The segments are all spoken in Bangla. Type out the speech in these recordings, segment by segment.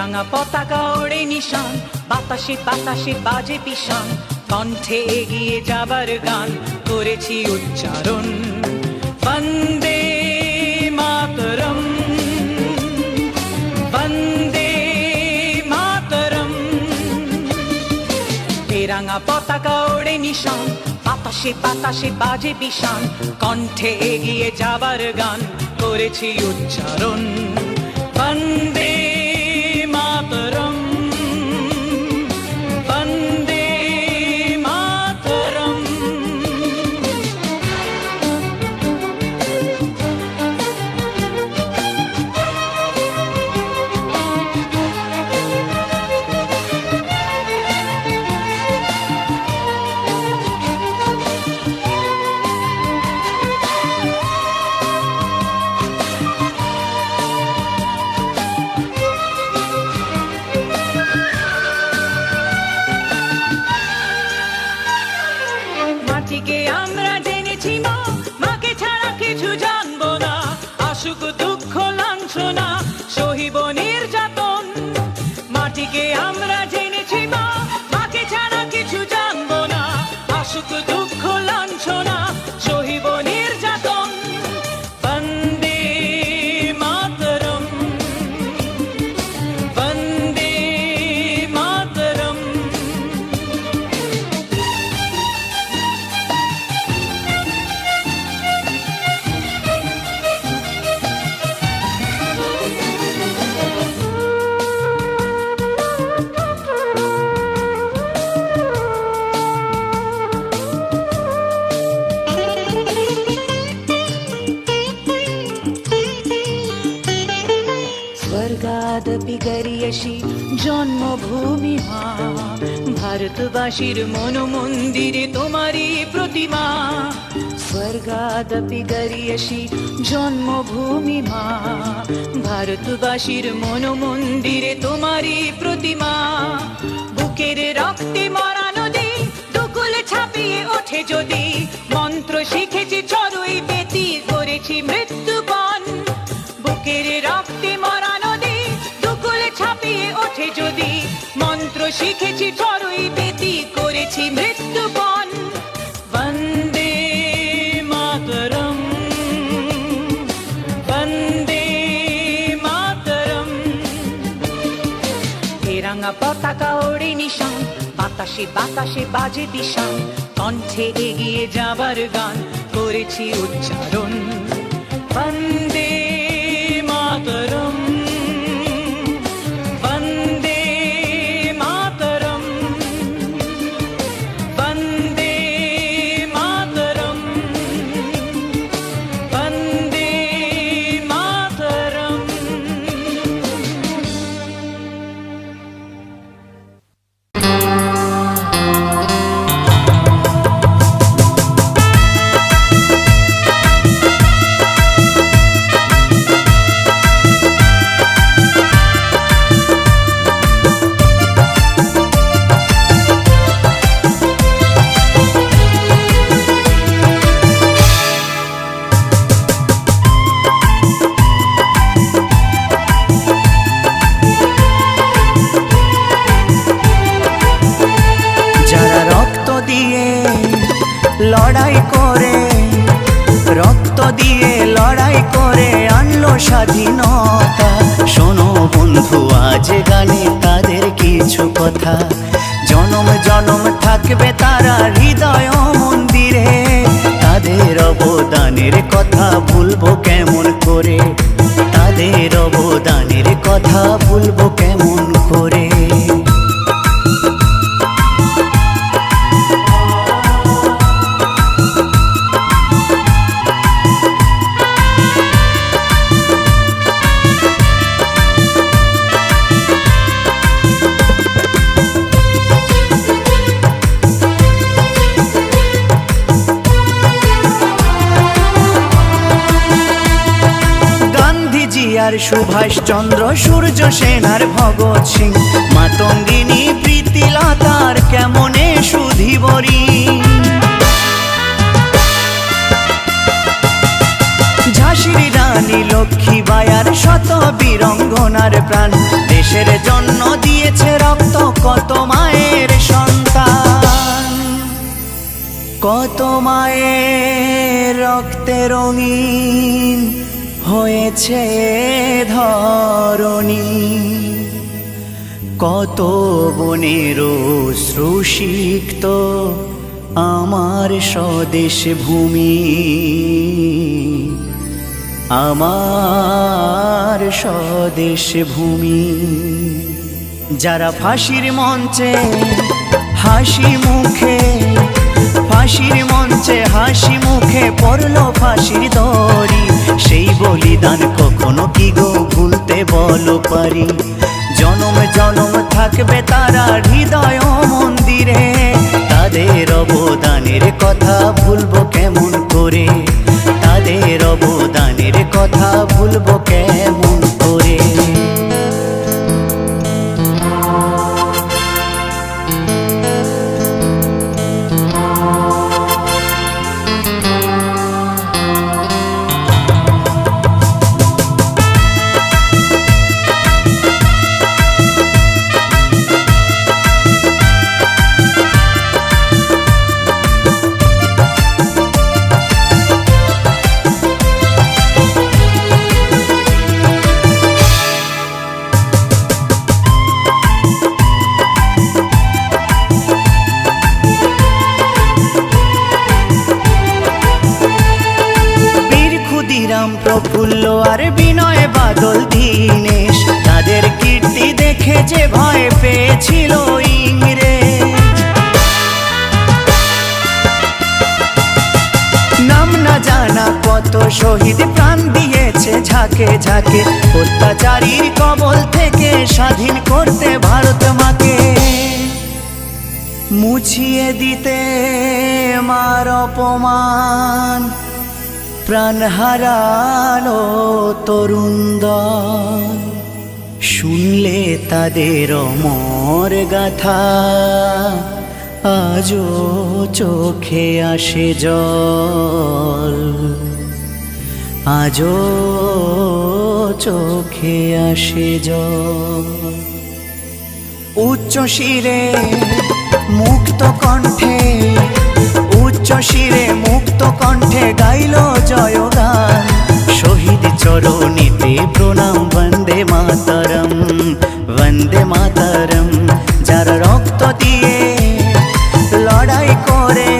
রাঙা পতাকা ওড়ে নিশান, বাতাসে বাতাসে বাজে পিশান, কণ্ঠে এগিয়ে যাবার গান করেছি উচ্চারণ। বন্দে মাতরম, বন্দে মাতরম। এ রাঙা পতাকা ওড়ে নিশান, বাতাসে বাতাসে বাজে পিশান, কণ্ঠে এগিয়ে যাবার গান করেছি উচ্চারণ। বন্দে মাতরম, বন্দে মাতরম। মাটিকে আমরা জেনেছি মা, মাকে ছাড়া কিছু জানবো না। আসুক দুঃখ লাঞ্ছনা, সহিব নির্যাতন। মাটিকে আমরা জেনেছি মা, মাকে ছাড়া কিছু জানবো না। আসুক দুঃখ লাঞ্ছনা, সহিব নির্যাতন। বন্দে মাতরম, বন্দে মাতরম। স্বর্গাদপি গরিয়সী জন্মভূমি মা, ভারতবাসীর মন মন্দিরে তোমারই প্রতিমা। স্বর্গাদপি গরিয়সী জন্মভূমি মা, ভারতবাসীর মন মন্দিরে তোমারই প্রতিমা। বুকের রক্তে মরা নদী দুকুল ছাপিয়ে ওঠে যদি, মন্ত্র শিখেছি চড়ুই বেতি করেছি মৃত্যুপণ। বুকের রক্তে মরা নদী দুকুল ছাপিয়ে ওঠে যদি, মন্ত্র শিখেছি চড়ুই বেতি করেছি মৃত্যুপণ। বন্দে মাতরম, বন্দে মাতরম। এ রাঙা পতাকা ওড়ে নিশান, বাতাসে বাতাসে বাজে পিশান, কণ্ঠে এগিয়ে যাবার গান করেছি উচ্চারণ। বন্দে মাতরম, বন্দে মাতরম, বন্দে মাতরম, বন্দে মাতরম। লড়াই করে, রক্ত দিয়ে লড়াই করে আনলো স্বাধীনতা। শোনো বন্ধু আজ গানে তাদের কিছু কথা, জনম জনম থাকবে তারা হৃদয় মন্দিরে। তাদের অবদানের কথা ভুলবো কেমন করে, তাদের অবদানের কথা ভুলবো কেমন করে। আর সুভাষচন্দ্র, সূর্য সেন আর ভগৎ সিং, মাতঙ্গিনী প্রীতিলতার কেমনে সুধীবরী। ঝাঁসির রানী লক্ষ্মীবায়ার শত বীরঙ্গনার প্রাণ দেশের জন্য দিয়েছে রক্ত কত মায়ের সন্তান, কত মায়ের রক্তে রঙিন হয়েছে ধরণী, কত বনেরও শ্রুসিক্ত আমার স্বদেশ ভূমি, আমার স্বদেশ ভূমি। যারা ফাঁসির মঞ্চে হাসি মুখে, ফাঁসির মঞ্চে হাসি মুখে পড়লো ফাঁসির দড়ি, সেই বলিদান কখনো কি গো ভুলতে বলো পারি। জনম জনম থাকবে তারা হৃদয় মন্দিরে, তাদের অবদানের কথা ভুলবো কেমন করে, তাদের অবদানের কথা ভুলবো কেমন করে। প্রফুল্ল আর বিনয় বাদল দীনেশ, তাদের কীর্তি দেখে যে ভয় পেয়েছিল ইংরেজ। নাম না জানা কত শহীদ প্রাণ দিয়েছে ঝাঁকে ঝাঁকে, অত্যাচারীর কবল থেকে স্বাধীন করতে ভারত মাকে। মুছিয়ে দিতে মার অপমান প্রাণ হারালো তরুণ দল, শুনলে তাদের অমর গাথা আজও চোখে আসে জল, আজও চোখে আসে জল। উচ্চ শিরে মুক্ত কণ্ঠে, উচ্চ শিরে মুক্ত কণ্ঠে গাইল জয়গান, শহীদ চরণীতে প্রণাম বন্দে মাতরম, বন্দে মাতরম। যারা রক্ত দিয়ে লড়াই করে,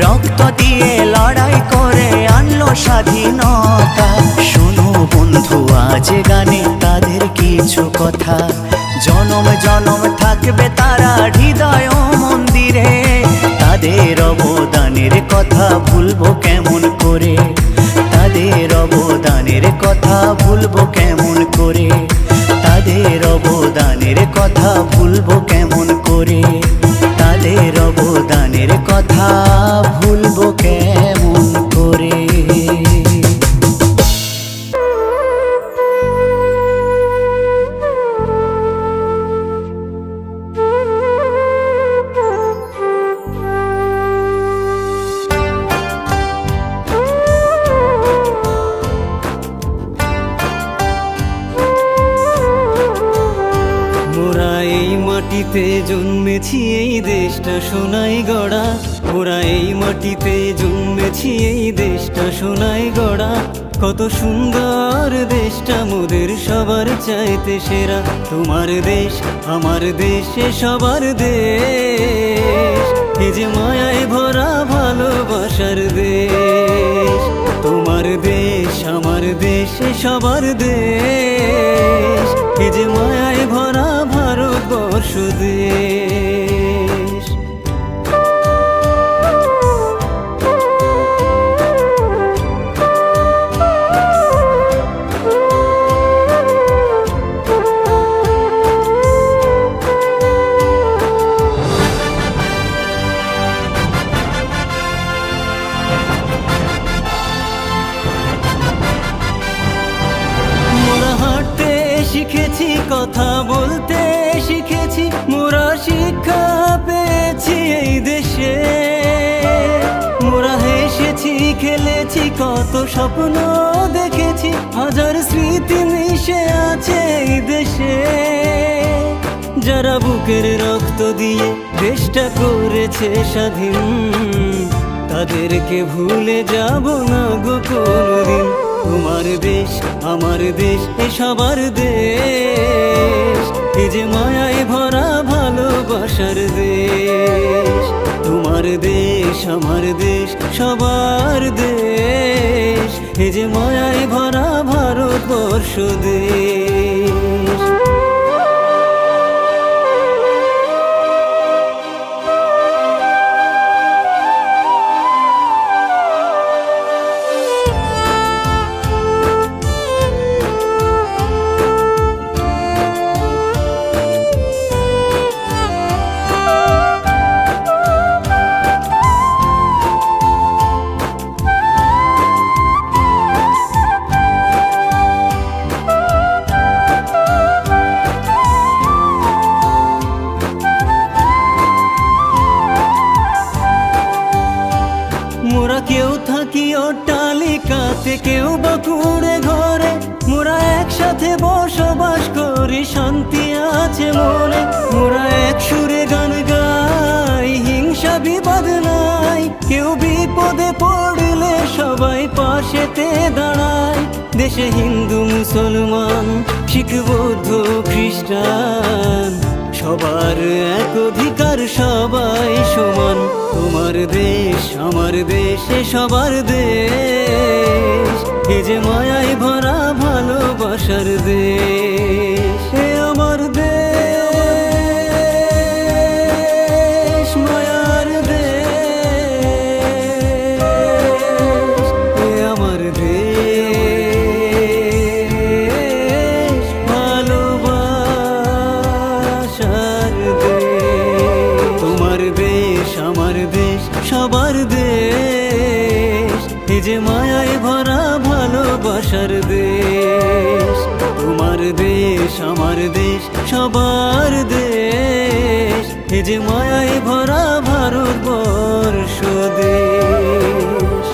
রক্ত দিয়ে লড়াই করে আনলো স্বাধীনতা, শোনো বন্ধু আজ গানে তাদের কিছু কথা। জনম জনম থাকবে তারা হৃদয় মন্দিরে, তাদের অবদানের কথা ভুলবো কেমন করে, তাদের অবদানের কথা ভুলবো কেমন করে, তাদের অবদানের কথা ভুলবো কেমন করে, তাদের অবদানের কথা ভুলবো কেমন করে। মাটিতে জন্মেছি এই দেশটা সোনায় গড়া, ওরা এই মাটিতে জন্মেছি এই দেশটা সোনায় গড়া, কত সুন্দর দেশটা মোদের সবার চাইতে সেরা। তোমার দেশ আমার দেশ সবার দেশ, এ যে মায়ায় ভরা ভালোবাসার দেশ। তোমার দেশ আমার দেশ সবার দেশ, এ যে মায়ায় ভরা ভারতবর্ষ দেশ। শিখেছি কথা বলতে শিখেছি, মোরা শিক্ষা পেয়েছি এই দেশে, মোরা হেসেছি খেলে গিয়েছি, কত স্বপ্ন দেখেছি, হাজার স্মৃতি মিশে আছে এই দেশে। যারা বুকের রক্ত দিয়ে দেশটা করেছে স্বাধীন, তাদেরকে ভুলে যাব না গো কোনদিন। তোমার দেশ আমার দেশ এ সবার দেশ, এ যে মায়ায় ভরা ভালোবাসার দেশ। তোমার দেশ আমার দেশ সবার দেশ, এ যে মায়ায় ভরা ভারতবর্ষ দেশ। মোরা কেউ থাকি অট্টালিকাতে, কেউ বা কুঁড়ে ঘরে, মোরা একসাথে বসবাস করি, শান্তি আছে মনে। মোরা এক সুরে গান গাই, হিংসা বিবাদ নাই, কেউ বিপদে পড়লে সবাই পাশেতে দাঁড়ায়। দেশে হিন্দু মুসলমান শিখ বৌদ্ধ খ্রিস্টান, সবার এক অধিকার, সবাই সমান। তোমার দেশ আমার দেশ এ সবার দেশ, এ যে মায়ায় ভরা ভালোবাসার দেশ। এ আমার দেশ মায়ার দেশ, এ আমার দেশ ভালোবাসার দেশ। তোমার দেশ আমার দেশ সবার দেশ, এ যে মায়ায় ভরা ভালোবাসার দেশ। তোমার দেশ আমার দেশ সবার দেশ, এ যে মায়ায় ভরা ভারতবর্ষ দেশ।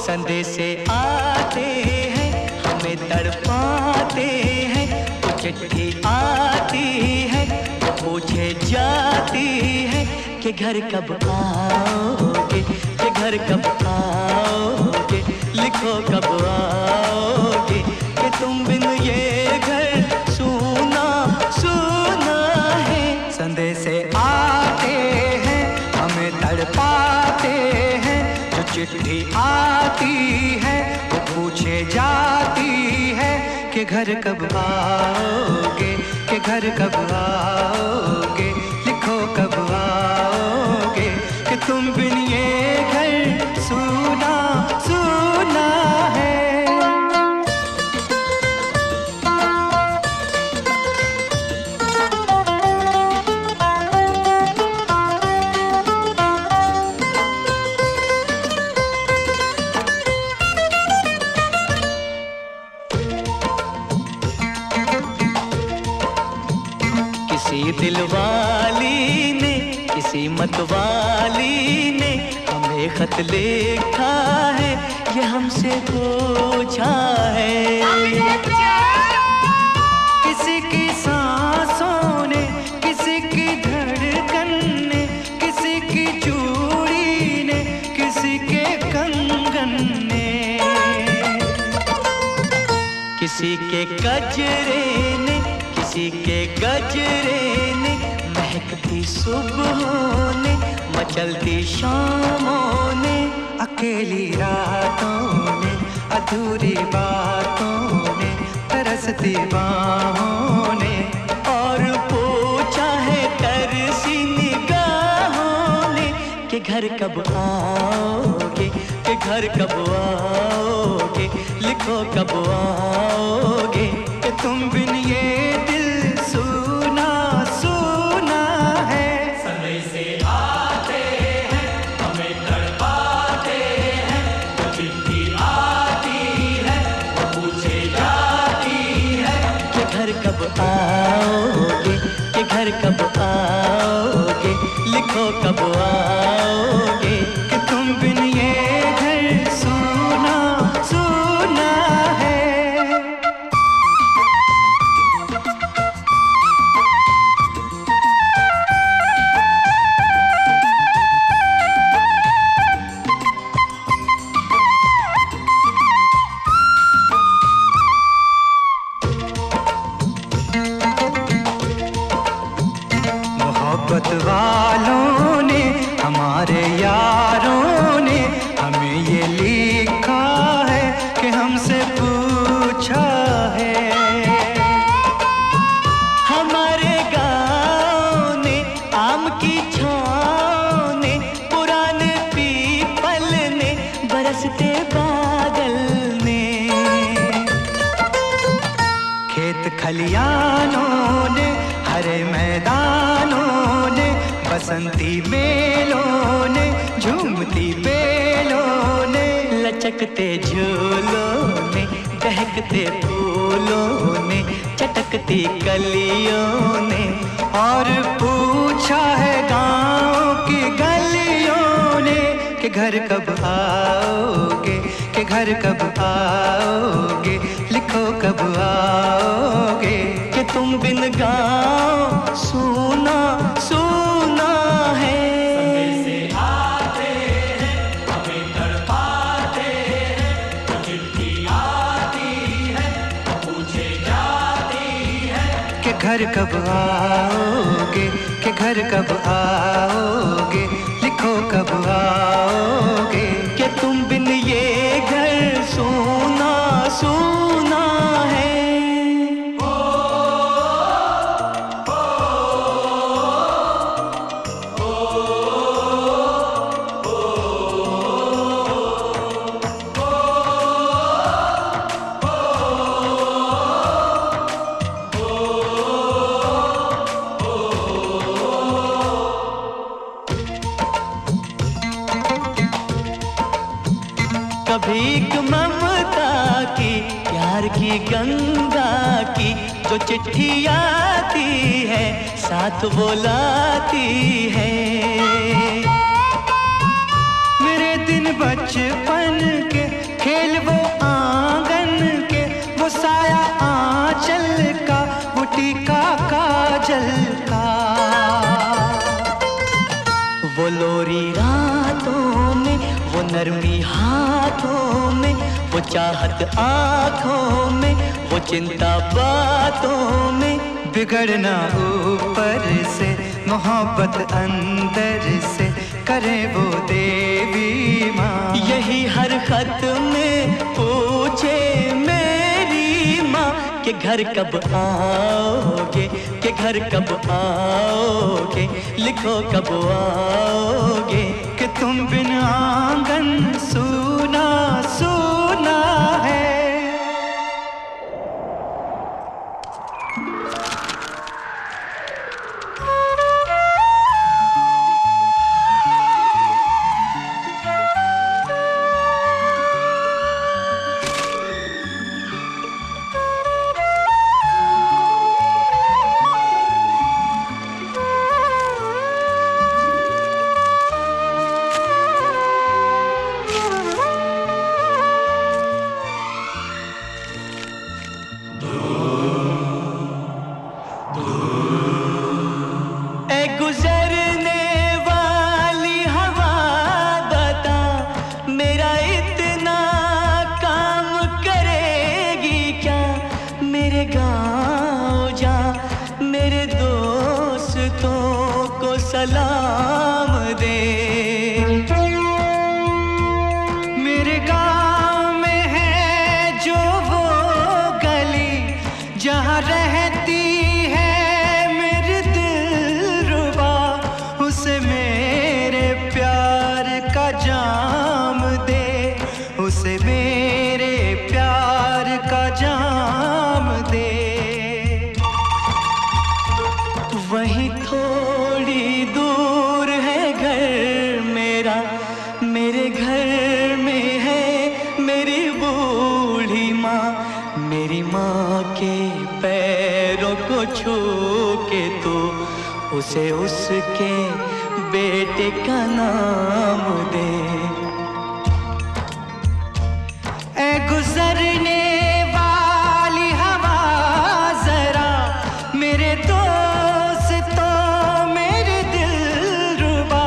संदेश आते हैं हमें तड़पाते हैं, चिट्ठी आती है पूछे जाती है कि घर कब आओगे, कि घर कब आओगे, लिखो कब आओगे, कि तुम बिन ये घर सूना सूना है। संदेश आते हैं हमें तड़पाते हैं, जो चिट्ठी आती है वो पूछे जाती है कि घर कब आओगे, कि घर कब आओगे, लिखो कब आओगे, कि तुम बिन ये घर सूना सूना है। किसी दिलवाली ने किसी मतवाली ने हमें खत लिखा है, ये हमसे पूछा है। किसी की सांसों ने, किसी की धड़कन ने, किसी की चूड़ी ने, किसी के कंगन ने, किसी के गजरे ने, किसी के गजरे ने, महकती सुबहों ने, मचलती शामों ने, अकेली रातों ने, अधूरी बातों ने, तरसती बाहों ने, और पूछा है तरसी निगाहों ने कि घर कब आओगे, कि घर कब आओगे, लिखो कब आओगे, कि तुम बिन ये दिल सूना सूना है। संदेश आते हैं हमें तड़पाते हैं, जो चिट्ठी आती है वो पूछे जाती है कि घर कब आओगे, कि घर कब आओगे, लिखो कब आओगे। बरसते बादल ने, खेत खलियानों ने, हरे मैदानों ने, बसंती मेलों ने, झूमती बेलों ने, लचकते झूलों ने, दहकते फूलों ने, चटकती कलियों ने, और पूछा है गाँव की गलियों ने कि घर कब आओगे, कि घर कब आओगे, लिखो कब आओगे। कि तुम बिन गाँव सुना सुना है। से आते हैं हमें तड़पाते हैं, तो चिट्ठी आती है तो पूछे जाती है कि घर कब आओगे, कि घर कब आओगे, लिखो कब आओगे। कि तुम बिन ये घर सुना सुना है। कभी एक ममता की, प्यार की गंगा की, जो चिट्ठी आती है साथ वो लाती है। मेरे दिन बचपन के, खेल वो आंगन के, वो साया आंचल का, वो टीका काजल का, वो लोरी रातों में, वो नरमी हाथों में, वो चाहत आँखों में, वो चिंता बातों में। बिगड़ना ऊपर से, मोहब्बत अंदर से, करे वो देवी माँ। यही हर खत में पूछे मेरी माँ कि घर कब आओगे, कि घर कब आओगे, लिखो कब आओगे। कि तुम बिन आंगन सूना सूना है। सलाम दे। मेरे गांव में है जो वो गली जहाँ रहती है मेरी दिलरुबा, उसे मेरे प्यार का जाम दे, उसे मेरे प्यार का जाम दे। वहीं थोड़ी दूर है घर मेरा, मेरे घर में है मेरी बूढ़ी माँ। मेरी माँ के पैरों को छू के तो उसे उसके बेटे का नाम दे। ऐ गुजरने वाली हवा जरा मेरे दोस्तों मेरे दिलरुबा,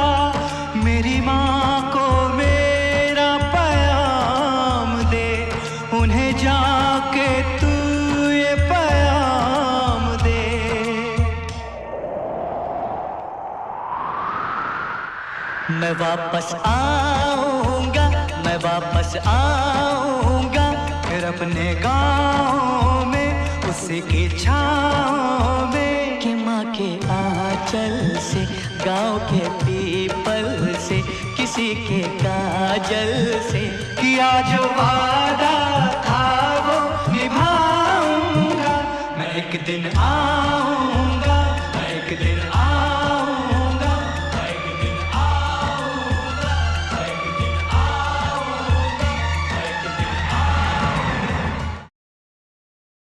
मेरी माँ को मेरा पैगाम दे, उन्हें जाके तू ये पैगाम दे। मैं वापस आऊंगा, मैं वापस आऊंगा, फिर अपने गाँव में उसी की छाँव में। कि माँ के आंचल से, गाँव के पीपल से, किसी किसी के काजल से। किया जो वादा था वो निभाऊंगा, मैं एक दिन